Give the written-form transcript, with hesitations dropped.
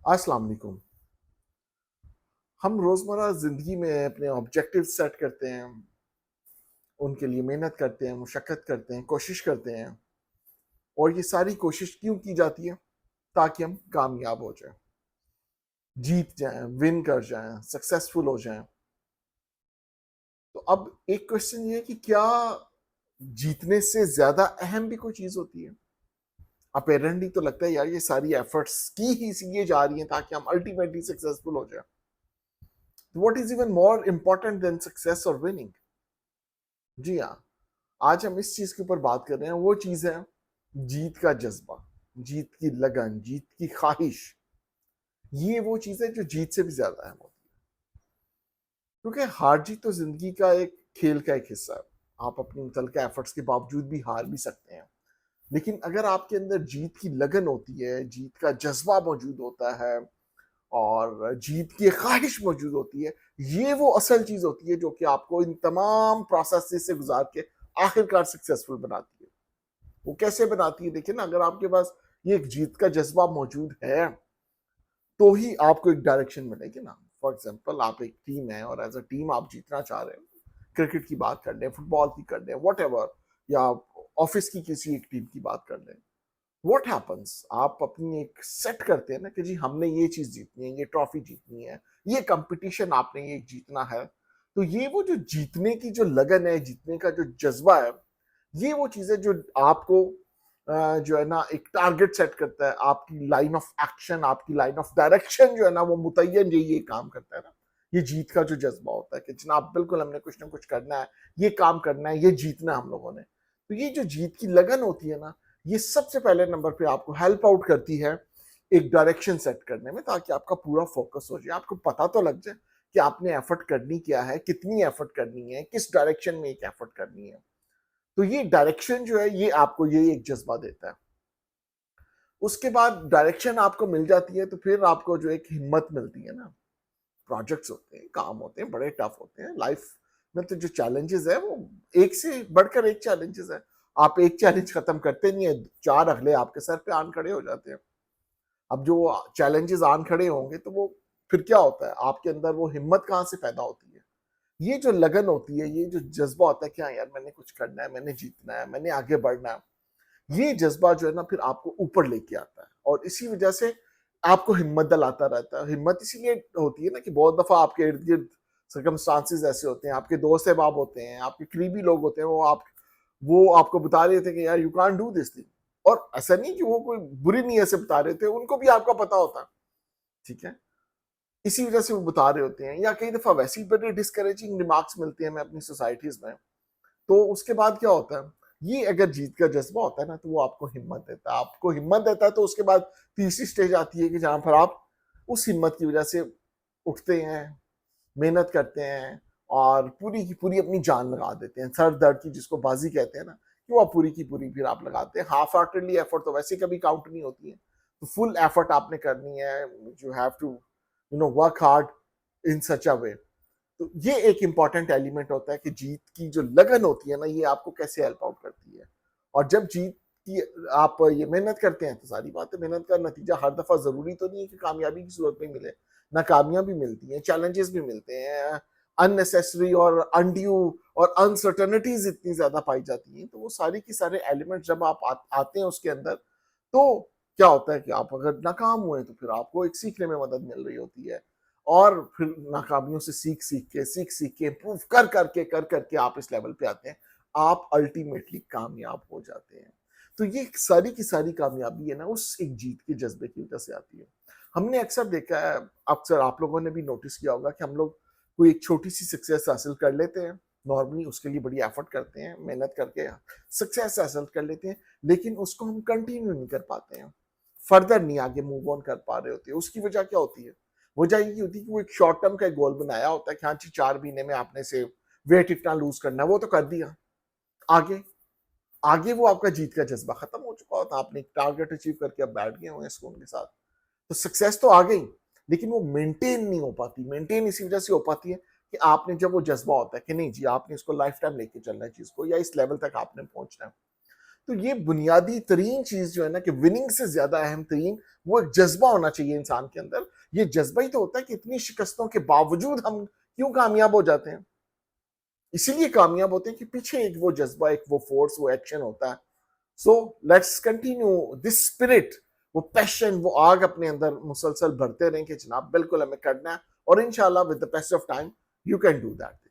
अस्सलाम वालेकुम। हम रोज़मर्रा ज़िंदगी में अपने ऑब्जेक्टिव सेट करते हैं, उनके लिए मेहनत करते हैं, मशक्क़त करते हैं, कोशिश करते हैं और ये सारी कोशिश क्यों की जाती है? ताकि हम कामयाब हो जाएँ, जीत जाएँ, विन कर जाएँ, सक्सेसफुल हो जाएँ। तो अब एक क्वेश्चन ये है कि क्या जीतने से ज़्यादा अहम भी कोई चीज़ होती है? अपैरेंटली तो लगता है यार ये सारी एफर्ट्स की ही इसीलिए जा रही हैं ताकि हम अल्टीमेटली सक्सेसफुल हो जाएँ। What is even more important then success और विनिंग? जी हाँ। आज हम इस चीज के ऊपर बात कर रहे हैं। वो चीज है जीत का जज्बा, जीत की लगन, जीत की ख्वाहिश। ये वो चीज है जो जीत से भी ज्यादा अहम होती है, क्योंकि हार जीत तो जिंदगी का एक खेल का एक हिस्सा है। आप अपनी मुतलका एफर्ट्स के बावजूद भी हार भी सकते हैं, लेकिन अगर आपके अंदर जीत की लगन होती है, जीत का जज्बा मौजूद होता है और जीत की ख्वाहिश मौजूद होती है, ये वो असल चीज होती है जो कि आपको इन तमाम प्रोसेस से गुजार के आखिरकार सक्सेसफुल बनाती है। वो कैसे बनाती है? देखिए ना, अगर आपके पास ये एक जीत का जज्बा मौजूद है तो ही आपको एक डायरेक्शन मिलेगी ना। फॉर एग्जाम्पल, आप एक टीम है और एज अ टीम आप जीतना चाह रहे हैं। क्रिकेट की बात कर लें, फुटबॉल की कर लें, वट एवर, या ऑफिस की किसी एक टीम की बात कर लें। व्हाट हैपन्स, आप अपनी एक सेट करते हैं ना कि जी हमने ये चीज जीतनी है, ये ट्रॉफी जीतनी है, ये कंपटीशन आपने ये जीतना है। तो ये वो जो जीतने की जो लगन है, जीतने का जो जज्बा है, ये वो चीजें जो आपको जो है ना एक टारगेट सेट करता है। आपकी लाइन ऑफ एक्शन, आपकी लाइन ऑफ डायरेक्शन जो है ना वो मुतय्यन ये काम करता है ना। ये जीत का जो जज्बा होता है कि जनाब बिल्कुल हमने कुछ ना कुछ करना है, ये काम करना है, ये जीतना है हम लोगों ने। तो ये जो जीत की लगन होती है ना, ये सबसे पहले नंबर पे आपको हेल्प आउट करती है एक डायरेक्शन सेट करने में, ताकि आपका पूरा फोकस हो जाए, आपको पता तो लग जाए कि आपने एफर्ट करनी क्या है, कितनी एफर्ट करनी है, किस डायरेक्शन में एक एफर्ट करनी है। तो ये डायरेक्शन जो है ये आपको ये एक जज्बा देता है। उसके बाद डायरेक्शन आपको मिल जाती है तो फिर आपको जो एक हिम्मत मिलती है ना। प्रोजेक्ट्स होते हैं, काम होते हैं, बड़े टफ होते हैं लाइफ में। तो जो चैलेंजेस है वो एक से बढ़कर एक चैलेंजेस है। आप एक चैलेंज खत्म करते नहीं है, चार अगले आपके सर पे आन खड़े हो जाते हैं। अब जो चैलेंजेस आन खड़े होंगे तो वो फिर क्या होता है, आपके अंदर वो हिम्मत कहाँ से पैदा होती है? ये जो लगन होती है, ये जो जज्बा होता है कि हाँ यार मैंने कुछ करना है, मैंने जीतना है, मैंने आगे बढ़ना है। ये जज्बा जो है ना फिर आपको ऊपर लेके आता है और इसी वजह से आपको हिम्मत दिलाता रहता है। हिम्मत इसीलिए होती है ना कि बहुत दफा आपके इर्द गिर्द सर्कमस्टांसेस ऐसे होते हैं, आपके दोस्त अहबाब होते हैं, आपके करीबी लोग होते हैं, वो आपको बता रहे थे कि यार you can't do this thing. और ऐसा नहीं कि वो कोई बुरी नीयत से बता रहे थे, उनको भी आपका पता होता है, ठीक है। इसी वजह से वो बता रहे होते हैं। या कई दफा वैसी बड़े डिस्करेजिंग रिमार्क्स मिलते हैं हमें अपनी सोसाइटीज में। तो उसके बाद क्या होता है, ये अगर जीत का जज्बा होता है ना तो वो आपको हिम्मत देता है, आपको हिम्मत देता है। तो उसके बाद तीसरी स्टेज आती है कि जहां पर आप उस हिम्मत की वजह से उठते हैं, मेहनत करते हैं और पूरी की पूरी अपनी जान लगा देते हैं। सर दर्द की जिसको बाजी कहते हैं ना, कि वो पूरी की पूरी फिर आप लगाते हैं। हाफ हार्टेडली एफर्ट तो वैसे कभी काउंट नहीं होती है, तो फुल एफर्ट आपने करनी है। You have to work hard in such a way. तो ये एक इंपॉर्टेंट एलिमेंट होता है कि जीत की जो लगन होती है ना, ये आपको कैसे हेल्प आउट करती है। और जब जीत की आप ये मेहनत करते हैं तो सारी बात है, मेहनत का नतीजा हर दफा जरूरी तो नहीं है कि कामयाबी की सूरत में मिले। नाकामियां भी मिलती हैं, चैलेंजेस भी मिलते हैं, अननेसेसरी और अनड्यू और अनसर्टनिटीज इतनी ज्यादा पाई जाती हैं। तो वो सारी की सारे एलिमेंट जब आप आते हैं उसके अंदर, तो क्या होता है कि आप अगर नाकाम हुए तो फिर आपको एक सीखने में मदद मिल रही होती है। और फिर नाकामियों से सीख सीख के इम्प्रूव कर करके आप इस लेवल पे आते हैं। आप अल्टीमेटली कामयाब हो जाते हैं। तो ये सारी की सारी कामयाबी है ना उस एक जीत के जज्बे की वजह से आती है। हमने अक्सर देखा है, अक्सर आप लोगों ने भी नोटिस किया होगा कि हम लोग कोई एक छोटी सी सक्सेस हासिल कर लेते हैं। नॉर्मली उसके लिए बड़ी एफर्ट करते हैं, मेहनत करके सक्सेस हासिल कर लेते हैं, लेकिन उसको हम कंटिन्यू नहीं कर पाते हैं, फर्दर नहीं आगे मूव ऑन कर पा रहे होते हैं। उसकी वजह क्या होती है? वजह ये होती है कि वो एक शॉर्ट टर्म का गोल बनाया होता है कि हाँ जी 4 महीने में आपने से वेट इतना लूज करना है, वो तो कर दिया। आगे आगे वो आपका जीत का जज्बा खत्म हो चुका होता है, आपने एक टारगेट अचीव करके अब बैठ गए हुए स्कूल के साथ। तो सक्सेस तो आ गई, लेकिन वो मेंटेन नहीं हो पाती। मेंटेन इसी वजह से हो पाती है कि आपने जब वो जज्बा होता है कि नहीं जी आपने इसको लाइफ टाइम लेके चलना है चीज को, या इस लेवल तक आपने पहुंचना है, तो ये बुनियादी तरीन चीज जो है ना कि विनिंग से ज्यादा अहम तरीन वो एक जज्बा होना चाहिए इंसान के अंदर। ये जज्बा ही तो होता है कि इतनी शिकस्तों के बावजूद हम क्यों कामयाब हो जाते हैं। इसीलिए कामयाब होते हैं कि पीछे एक वो जज्बा, एक वो फोर्स, वो एक्शन होता है। So let's continue this spirit, वो पैशन, वो आग अपने अंदर मुसलसल भरते रहें कि जनाब बिल्कुल हमें करना है, और इंशाल्लाह with the pass of time you can do that.